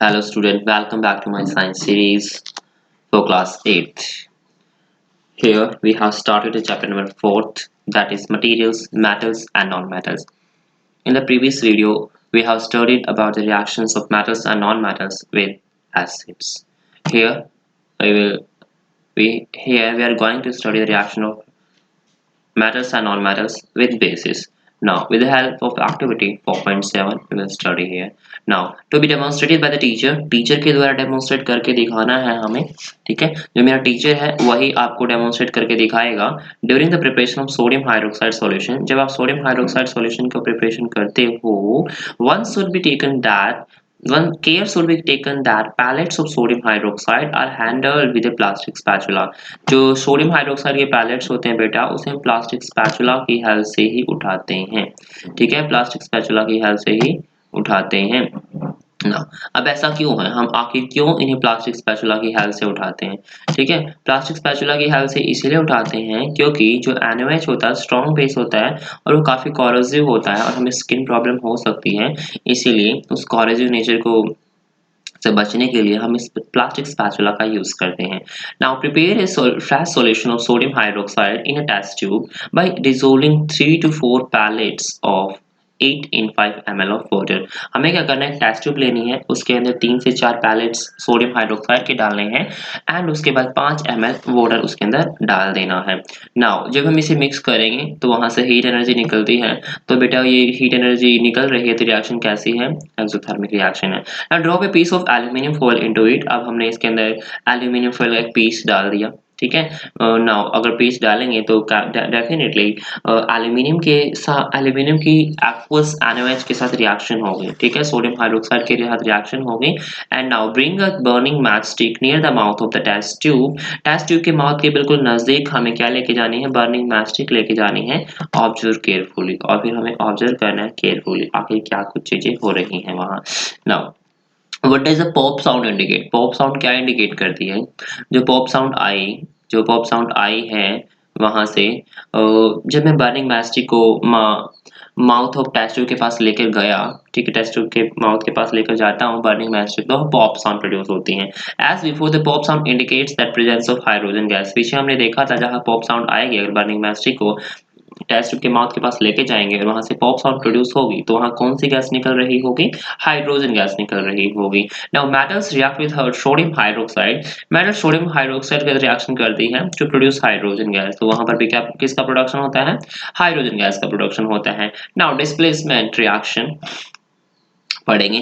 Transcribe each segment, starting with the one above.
Hello student, welcome back to my science series for class 8th. Here we have started the chapter number 4th, that is materials, metals and non-metals. In the previous video, we have studied about the reactions of metals and non-metals with acids. Here we are going to study the reaction of metals and non-metals with bases. Now, with the help of activity 4.7, we will study here. Now, to be demonstrated by the teacher, teacher के द्वारा demonstrate करके दिखाना है हमें, ठीक है? जो मेरा टीचर है वही आपको डेमोन्स्ट्रेट करके दिखाएगा during the preparation of sodium hydroxide solution. जब आप सोडियम हाइड्रोक्साइड सॉल्यूशन का प्रिपरेशन करते हो, one should be taken that one care should be taken that pellets of sodium hydroxide are handled with a plastic spatula. जो sodium hydroxide के pallets होते हैं बेटा, उसे हम प्लास्टिक स्पैचुला की हेल्प से ही उठाते हैं. ठीक है, प्लास्टिक स्पैचुला की हेल्प से ही उठाते हैं ना. अब ऐसा क्यों है, हम आखिर क्यों इन्हें प्लास्टिक स्पैचुला की हेल्प से उठाते हैं? ठीक है, प्लास्टिक स्पैचुला की हेल्प से इसीलिए उठाते हैं क्योंकि जो NaOH होता है स्ट्रॉन्ग बेस होता है और वो काफी कॉरोसिव होता है और हमें स्किन प्रॉब्लम हो सकती है. इसीलिए उस कॉरोसिव नेचर को से बचने के लिए हम इस प्लास्टिक स्पैचुला का यूज करते हैं. Now prepare a fresh solution of sodium hydroxide in a test tube by dissolving 3 to 4 pellets of 8 in 5 ml of water. हमें क्या करना है, टेस्ट ट्यूब लेनी है, उसके अंदर 3 से 4 पैलेट्स सोडियम हाइड्रोक्साइड के डालने हैं एंड उसके बाद 5 ml वाटर उसके अंदर डाल देना है. नाउ जब हम इसे मिक्स करेंगे तो वहां से हीट एनर्जी निकलती है. तो बेटा ये हीट एनर्जी निकल रही है तो रिएक्शन कैसी है, एक्सोथर्मिक रिएक्शन है. Now drop a piece of aluminium foil into it. अब हमने इसके अंदर एल्यूमिनियम फॉइल का एक पीस डाल दिया, ठीक है. नाउ अगर पीस डालेंगे तो डेफिनेटली एल्यूमिनियम की एक्वस NaOH के साथ रिएक्शन होगी, ठीक है, सोडियम हाइड्रोक्साइड के साथ रिएक्शन होगी. And now bring a burning match stick near the mouth of the test tube. Test tube के माउथ के बिल्कुल नजदीक हमें क्या लेके जानी है, बर्निंग मैच स्टिक लेके जानी है. ऑब्जर्व केयरफुली, और फिर हमें ऑब्जर्व करना है केयरफुली आखिर क्या कुछ चीजें हो रही हैं वहां. Now what does a pop sound indicate? Pop sound क्या इंडिकेट करती है? जो पॉप साउंड आई जो पॉप साउंड आई है वहां से जब मैं बर्निंग मैस्टिक को माउथ ऑफ टेस्ट ट्यूब के पास लेकर गया, ठीक है, टेस्ट ट्यूब के माउथ के पास लेकर जाता हूँ बर्निंग मैस्टिक, तो पॉप साउंड प्रोड्यूस होती हैं. As before the pop sound indicates that presence of hydrogen gas. पीछे हमने देखा था जहाँ पॉप साउंड आएगी अगर बर्निंग मैस्टिक को टेस्ट ट्यूब के माउथ के पास लेके जाएंगे और वहां से पॉप साउंड प्रोड्यूस होगी तो वहां कौन सी गैस निकल रही होगी, हाइड्रोजन गैस निकल रही होगी. Now metals react with sodium hydroxide. Metal sodium hydroxide के साथ रिएक्शन करती है टू प्रोड्यूस हाइड्रोजन गैस. तो वहां पर भी क्या किसका प्रोडक्शन होता है, हाइड्रोजन गैस का प्रोडक्शन होता है. नाउ डिस्प्लेसमेंट रिएक्शन पढ़ेंगे.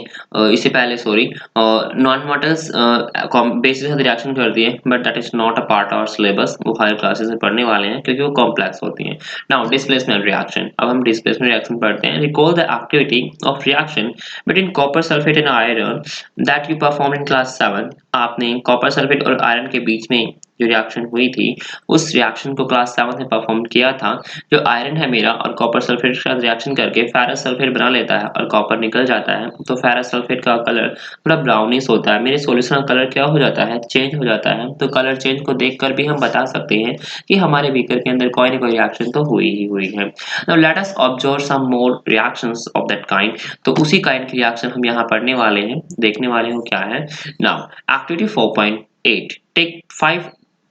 इससे पहले सॉरी, नॉन मेटल्स बेसिस के साथ रिएक्शन करती है but that is not a part of syllabus. वो हायर क्लासेस में पढ़ने वाले हैं क्योंकि वो कॉम्प्लेक्स होती हैं. Now displacement reaction. अब हम डिस्प्लेसमेंट रिएक्शन पढ़ते हैं. Recall the activity of reaction between copper sulphate and iron that you perform in class 7. आपने कॉपर सल्फेट और आयरन के बीच में जो रिएक्शन हुई थी उस रिएक्शन को क्लास 7 में परफॉर्म किया था. जो आयरन है मेरा और कॉपर सल्फेट के साथ रिएक्शन करके फेरस सल्फेट बना लेता है और कॉपर निकल जाता है. तो फेरस सल्फेट का कलर थोड़ा ब्राउनिश होता है. मेरे सॉल्यूशन का कलर क्या हो जाता है, चेंज हो जाता है. तो कलर चेंज को देखकर भी हम बता सकते हैं कि हमारे बीकर के अंदर कोई ना कोई रिएक्शन तो हुई ही हुई है. Now let us observe some more reactions of that kind. तो उसी काइंड की रिएक्शन हम यहाँ पढ़ने वाले हैं, देखने वाले हो क्या है. Now activity 4.8. Take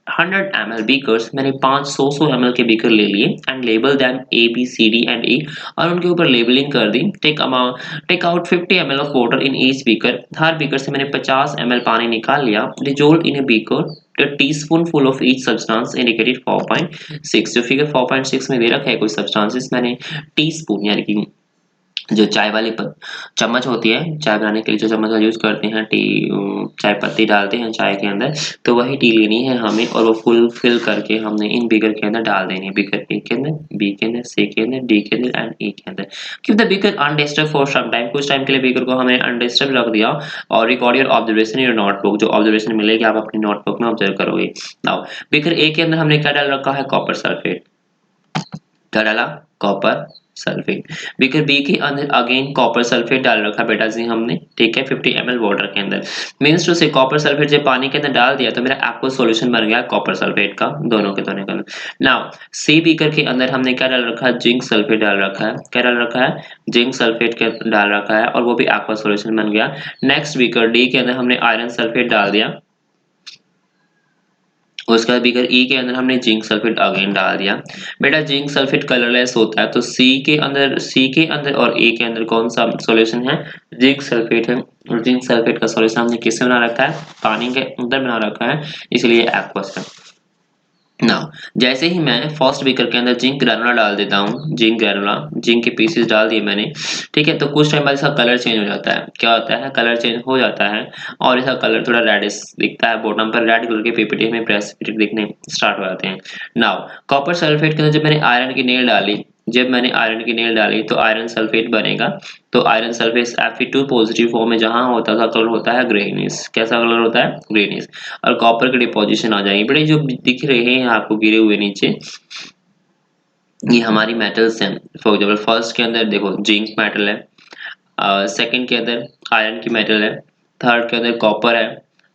500 ml beakers. मैंने 500 ml के बीकर ले लिए एंड लेबल देम ABCD&E और उनके ऊपर लेबलिंग कर दी. Take out 50 ml of water in each beaker. हर बीकर से मैंने 50 ml पानी निकाल लिया. Dissolve in a beaker a teaspoonful of each substance indicated 4.6. जो फिगर 4.6 में दे रखा है कोई सब्सटेंसेस मैंने टीस्पून यानी कि जो चाय वाली चम्मच होती है, चाय बनाने के लिए जो चम्मच का यूज करते हैं, टी चाय पत्ती डालते हैं चाय के अंदर, तो वही टी लेनी है हमें और वो फुल फिल करके हमने इन बीकर के अंदर डाल देनी है. बीकर ए के अंदर, बी के अंदर, सी के अंदर, डी के अंदर एंड ई के अंदर. Keep the beaker undisturb for some time. कुछ टाइम के लिए बीकर को हमने अनडिस्टर्ब रख दिया और record your observation in your notebook. जो ऑब्जर्वेशन मिलेगी आप अपनी नोटबुक में ऑब्जर्व करोगे. नाउ बीकर ए के अंदर हमने क्या डाल रखा है, कॉपर सल्फेट. क्या डाला, कॉपर सल्फेट। बीकर बी के अंदर अगेन कॉपर सल्फेट डाल रखा बेटा जी हमने, ठीक है, 50 ml वाटर के अंदर। मीन्स टू से कॉपर सल्फेट जब पानी के अंदर डाल दिया तो मेरा एक्वा सॉल्यूशन बन गया कॉपर सल्फेट का, दोनों के दोनों के अंदर। नाउ सी बीकर के अंदर हमने क्या डाल रखा है, जिंक सल्फेट डाल रखा है। क्या डाल रखा है, जिंक सल्फेट के डाल रखा है और वो भी एक्वा सॉल्यूशन बन गया। नेक्स्ट बीकर डी के अंदर हमने आयरन सल्फेट डाल दिया। उसके बाद बीकर ई के अंदर हमने जिंक सल्फेट अगेन डाल दिया। बेटा जिंक सल्फेट कलरलेस होता है, तो सी के अंदर और ए के अंदर कौन सा सॉल्यूशन है, जिंक सल्फेट है। और जिंक सल्फेट का सॉल्यूशन हमने किससे बना रखा है, पानी के अंदर बना रखा है, इसलिए एक्वस है। नाउ जैसे ही मैं फर्स्ट बीकर के अंदर जिंक ग्रैनुला डाल देता हूँ, जिंक ग्रैनुला, जिंक के पीसेस डाल दिए मैंने, ठीक है, तो कुछ टाइम बाद इसका कलर चेंज हो जाता है। क्या होता है, कलर चेंज हो जाता है और इसका कलर थोड़ा रेडिश दिखता है। बॉटम पर रेड कलर के पीपीटी में प्रेसिपिटेट दिखने स्टार्ट हो जाते हैं। नाउ कॉपर सल्फेट के अंदर जब मैंने आयरन की नेल डाली तो आयरन सल्फेट बनेगा। तो iron sulphate Fe2 positive form में जहां होता है कलर होता है ग्रेनिश। कैसा कलर होता है, ग्रेनिश। और कॉपर की डिपोजिशन आ जाएगी। बेटे जो दिख रहे हैं आपको गिरे हुए नीचे, ये हमारी मेटल्स हैं। फॉर एग्जाम्पल फर्स्ट के अंदर देखो जिंक मेटल है, सेकंड के अंदर आयरन की मेटल है, थर्ड के अंदर कॉपर है,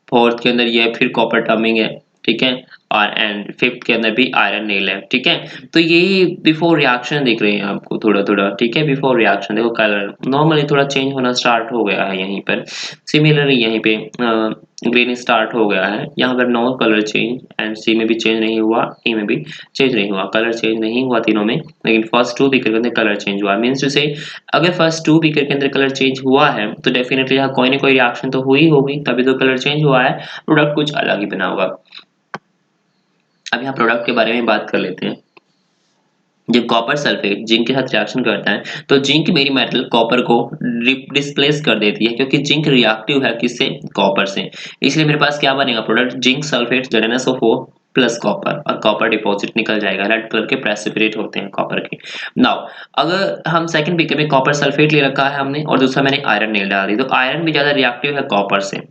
फोर्थ के अंदर ये फिर कॉपर टर्मिंग है, ठीक है, और एंड फिफ्थ के अंदर भी आयरन नेल है, ठीक है। तो ये बिफोर रिएक्शन दिख रहे हैं आपको थोड़ा थोड़ा, ठीक है, बिफोर रिएक्शन देखो कलर नॉर्मली थोड़ा चेंज होना स्टार्ट हो गया है यहीं पर। सिमिलरली यहीं पे ग्रीन स्टार्ट हो गया है, यहाँ पर नो कलर चेंज, एंड सी में भी चेंज नहीं हुआ, ई में भी चेंज नहीं हुआ, कलर चेंज नहीं हुआ तीनों में, लेकिन फर्स्ट टू बीकर के अंदर कलर चेंज हुआ। मीन्स टू से अगर फर्स्ट टू बीकर के अंदर कलर चेंज हुआ है तो डेफिनेटली यहाँ कोई ना कोई रिएक्शन तो हुई होगी, तभी तो कलर चेंज हुआ है, प्रोडक्ट कुछ अलग ही बना होगा। अब यहाँ प्रोडक्ट के बारे में बात कर लेते हैं। जब कॉपर सल्फेट जिंक के साथ रिएक्शन करता है तो जिंक मेरी मेटल कॉपर को डिस्प्लेस कर देती है, क्योंकि जिंक रिएक्टिव है किससे, कॉपर से। इसलिए मेरे पास क्या बनेगा product, zinc sulphate ZnSO4 plus copper, और कॉपर डिपॉजिट निकल जाएगा। रेड कलर के प्रेसिपिटेट होते हैं कॉपर के। नाउ अगर हम सेकंड बीकर में कॉपर सल्फेट ले रखा है हमने और दूसरा मैंने आयरन नेल डाल दी, तो आयरन भी ज्यादा रिएक्टिव है कॉपर से,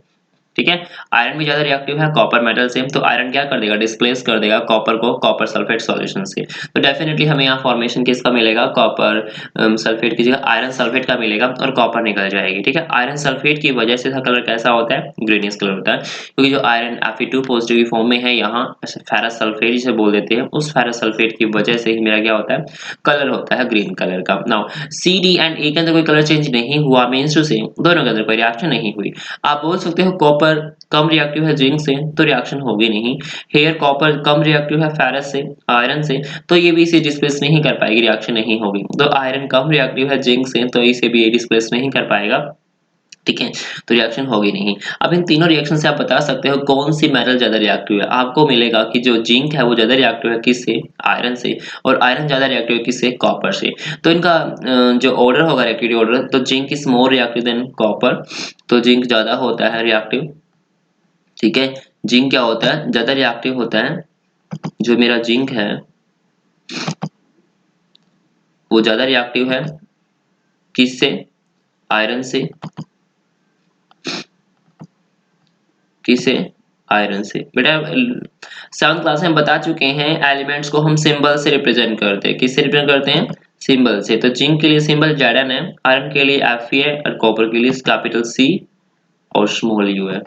ठीक है, आयरन भी ज्यादा रिएक्टिव है कॉपर मेटल से। तो आयरन क्या कर देगा, डिस्प्लेस कर देगा कॉपर को कॉपर सल्फेट सॉल्यूशन से। तो डेफिनेटली हमें यहाँ फॉर्मेशन किसका मिलेगा, कॉपर सल्फेट की जगह आयरन सल्फेट का मिलेगा और कॉपर निकल जाएगी, ठीक है। आयरन सल्फेट की वजह से इसका कलर कैसा होता है, ग्रीनिश कलर होता है, क्योंकि जो आयरन Fe2 पॉजिटिव फॉर्म में है यहाँ फेरस सल्फेट जिसे बोल देते हैं, उस फेरस सल्फेट की वजह से ही मेरा क्या होता है, कलर होता है ग्रीन कलर का। नाउ सी डी एंड ए के अंदर कोई कलर चेंज नहीं हुआ, मीन्स टू से दोनों के अंदर कोई रिएक्शन नहीं हुई। आप बोल सकते हो कॉपर कम रिएक्टिव है जिंक से, तो रिएक्शन होगी नहीं। हेयर कॉपर कम रिएक्टिव है फेरस से, आयरन से, तो ये भी इसे डिस्प्लेस नहीं कर पाएगी, रिएक्शन नहीं होगी। तो आयरन कम रिएक्टिव है जिंक से, तो इसे भी ये डिस्प्लेस नहीं कर पाएगा, ठीक है, तो रिएक्शन होगी नहीं। अब इन तीनों रिएक्शन से आप बता सकते हो कौन सी मेटल ज्यादा रिएक्टिव है। आपको मिलेगा कि जो जिंक है वो ज्यादा रिएक्टिव है किससे, आयरन से, और आयरन ज्यादा रिएक्टिव है किससे, कॉपर से। तो इनका जो ऑर्डर होगा रिएक्टिविटी ऑर्डर, तो zinc is more reactive then copper, तो जिंक ज्यादा होता है रिएक्टिव, ठीक है। जिंक क्या होता है, ज्यादा रिएक्टिव होता है। जो मेरा जिंक है वो ज्यादा रिएक्टिव है किससे, आयरन से, किसे, आयरन से। बेटा 7th क्लास में बता चुके हैं एलिमेंट्स को हम सिंबल से रिप्रेजेंट करते हैं, किससे रिप्रेजेंट करते हैं, सिंबल से। तो जिंक के लिए सिंबल Zn है, आयरन के लिए Fe है, और कॉपर के लिए कैपिटल C और स्मॉल u है,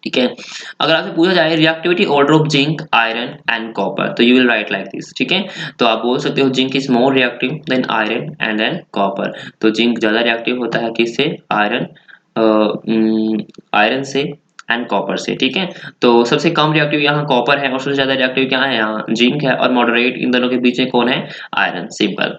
ठीक है। अगर आपसे पूछा जाए reactivity order of zinc, iron and copper, तो you will write like this, ठीक है। तो आप बोल सकते हो zinc is more reactive than iron and then copper. तो जिंक ज्यादा रिएक्टिव होता है किससे, आयरन, आयरन से एंड कॉपर से, ठीक है। तो सबसे कम रिएक्टिव यहाँ कॉपर है और सबसे ज्यादा रिएक्टिव क्या है, यहाँ जिंक है, और मॉडरेट इन दोनों के बीच में कौन है, iron, simple.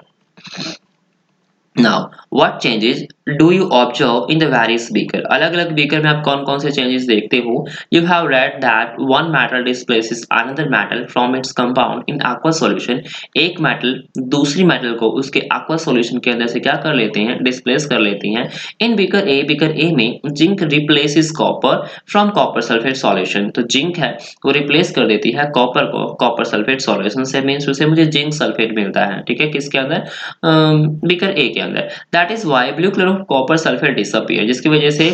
Now, what changes do you observe in the various beaker? अलग-अलग beaker में आप कौन-कौन से changes देखते हो? You have read that one metal displaces another metal from its compound in aqua solution. एक metal दूसरी metal को उसके aqua solution के अंदर से क्या कर लेते हैं? Displace कर लेती हैं। In beaker A में zinc replaces copper from copper sulfate solution. तो zinc है वो replace कर देती है copper को copper sulfate solution से, means उसे मुझे zinc sulfate मिलता है, ठीक है, किसके अंदर, बीकर ए के अंदर। That is why blue colour of copper sulphate disappear, जिसकी वजह से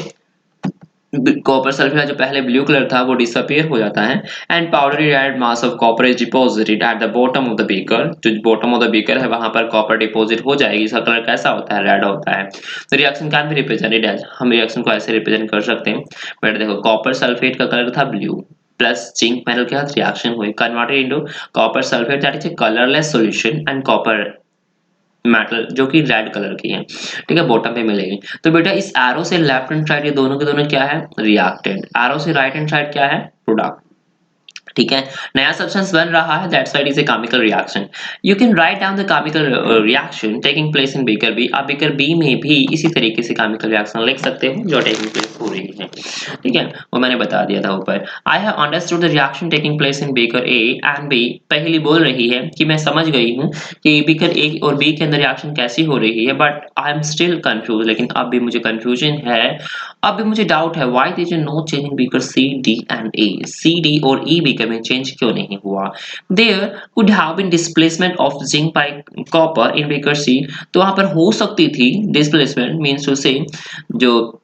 कॉपर सल्फेट जो पहले ब्लू कलर था वो डिसअपीयर हो जाता है and powdery red mass of copper is deposited at the bottom of the beaker. जो बॉटम ऑफ द बीकर है वहां पर कॉपर डिपॉजिट हो जाएगी। इसका कलर कैसा होता है? रेड होता है। तो reaction can be represented as, हम रिएक्शन को ऐसे रिप्रेजेंट कर सकते हैं। बट देखो कॉपर सल्फेट का कलर था ब्लू प्लस जिंक मेटल के साथ रिएक्शन हुई, converted into copper sulphate that is a colourless solution and copper metal जो कि रेड कलर की है, ठीक है, बॉटम पे मिलेगी। तो बेटा इस एरो से लेफ्ट हैंड साइड ये दोनों के दोनों क्या है? रिएक्टेंट। एरो से राइट हैंड साइड क्या है? प्रोडक्ट। ठीक है, नया सब्सटेंस बन रहा है, that's why it is a chemical reaction. You can write down the chemical reaction taking place in beaker B. आप बीकर बी में भी इसी तरीके से केमिकल रिएक्शन लिख सकते हो जो टेकिंग प्लेस हो रही है। ठीक है, वो मैंने बता दिया था ऊपर। I have understood the reaction taking place in beaker A and B. पहली बोल रही है कि मैं समझ गई हूँ कि बीकर ए और बी के अंदर रिएक्शन कैसी हो रही है, but I am still confuse. लेकिन अब भी मुझे कंफ्यूजन है, अब भी मुझे डाउट है। Why there is no change in beaker C D and A? C D और ई बीकर में चेंज क्यों नहीं हुआ? There could have been displacement of zinc by copper in beaker C. तो वहां पर हो सकती थी डिस्प्लेसमेंट, मींस टू से जो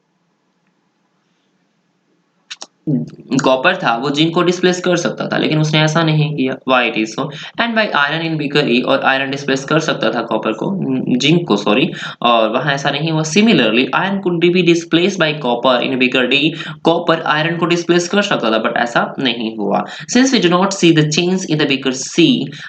कॉपर था वो जिंक को डिस्प्लेस कर सकता था, लेकिन उसने ऐसा नहीं किया। Why it is so? And by iron in beaker E, और आयरन डिस्प्लेस कर सकता था कॉपर को, जिंक को सॉरी, और वहां ऐसा नहीं हुआ। Similarly iron could be displace by copper in beaker D. Copper iron को डिस्प्लेस कर सकता था, बट ऐसा नहीं हुआ। Since we do not see the change in the beaker C,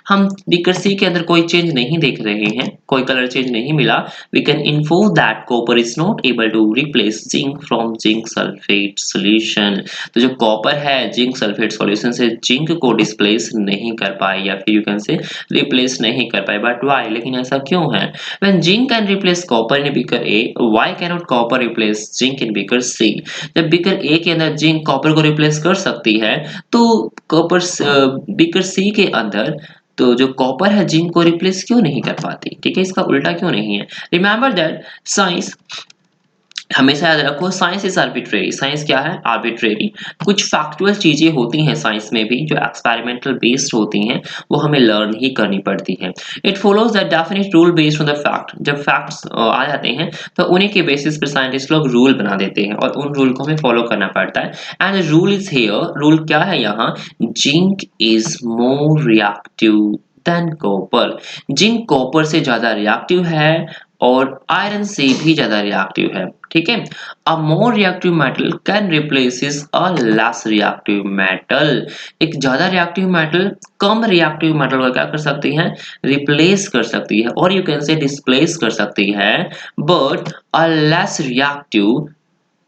हम बीकर सी के अंदर कोई चेंज नहीं देख रहे हैं, कोई कलर चेंज नहीं मिला। We can info that copper is not able to replace zinc from zinc sulphate solution. तो जो कॉपर है जिंक सल्फेट सॉल्यूशन से जिंक को डिस्प्लेस नहीं कर पाई, या फिर यू कैन से रिप्लेस नहीं कर पाई। But why? लेकिन ऐसा क्यों है? When zinc can replace copper in beaker A, why can not copper replace zinc in beaker C? जब बीकर ए के अंदर जिंक कॉपर को रिप्लेस कर सकती है, तो कॉपर बीकर सी के अंदर तो जो कॉपर है जिंक को रिप्लेस क्यों नहीं कर पाती? ठीक है, इसका उल्टा क्यों नहीं है? रिमेंबर दैट साइंस, हमेशा याद रखो, साइंस इज आर्बिट्रेरी। साइंस क्या है? आर्बिट्रेरी। कुछ फैक्चुअल चीजें होती हैं साइंस में भी जो एक्सपेरिमेंटल बेस्ड होती हैं, वो हमें लर्न ही करनी पड़ती है। It follows the definite rule based on the fact. जब फैक्ट्स आ जाते हैं तो उन्हीं के बेसिस पर साइंटिस्ट लोग रूल बना देते हैं, और उन रूल को हमें फॉलो करना पड़ता है। And rule is here, rule क्या है यहाँ? Zinc is more reactive than copper. Zinc copper से ज्यादा रिएक्टिव है और आयरन से भी ज्यादा रिएक्टिव है। ठीक है, a more reactive metal can replaces a less reactive metal. एक ज्यादा रिएक्टिव मेटल कम रिएक्टिव मेटल को क्या कर सकती है? रिप्लेस कर सकती है, और यू कैन से डिस्प्लेस कर सकती है। But a less reactive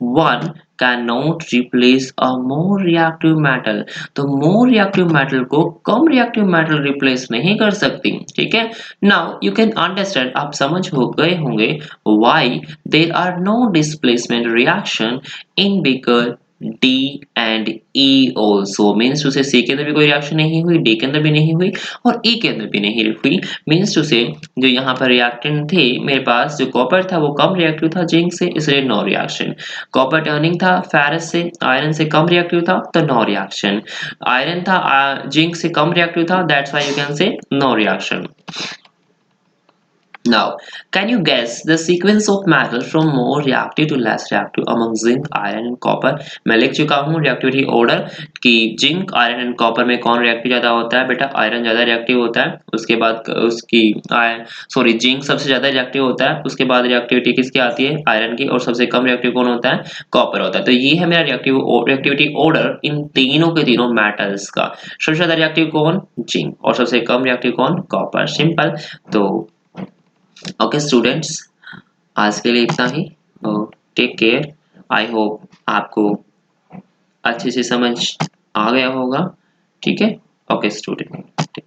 one cannot replace a more reactive metal। तो more reactive metal को कम reactive metal replace नहीं कर सकती। ठीक है, now you can understand, आप समझ हो गए होंगे why there are no displacement reaction in bigger D and E also। Means two से C के अंदर भी कोई रिएक्शन नहीं हुई, D के अंदर भी नहीं हुई, और E के अंदर भी नहीं हुई। मीन्स टू से जो यहाँ पर रिएक्टेंट थे मेरे पास, जो कॉपर था वो कम रिएक्टिव था जिंक से, इसलिए नो रिएक्शन। कॉपर टर्निंग था फेरस से, आयरन से कम रिएक्टिव था, तो नो रिएक्शन। आयरन था जिंक से कम रिएक्टिव था, that's why you can say no reaction. Now, can you guess the sequence of metal from more reactive to less reactive among zinc, iron and copper? मैं लिख चुका हूँ reactivity order कि zinc, iron and copper में कौन reactive ज्यादा होता है। बेटा आयरन ज्यादा रिएक्टिव होता है, उसके बाद उसकी जिंक सबसे ज्यादा रिएक्टिव होता है, उसके बाद रिएक्टिविटी किसकी आती है? आयरन की, और सबसे कम रिएक्टिव कौन होता है? कॉपर होता है। तो ये है मेरा रिएक्टिविटी ऑर्डर इन तीनों के तीनों मेटल्स का। सबसे ज्यादा रिएक्टिव कौन? जिंक, और सबसे कम रिएक्टिव कौन? कॉपर। सिंपल। तो ओके स्टूडेंट्स, आज के लिए इतना ही। Take care. आई होप आपको अच्छे से समझ आ गया होगा। ठीक है, ओके स्टूडेंट।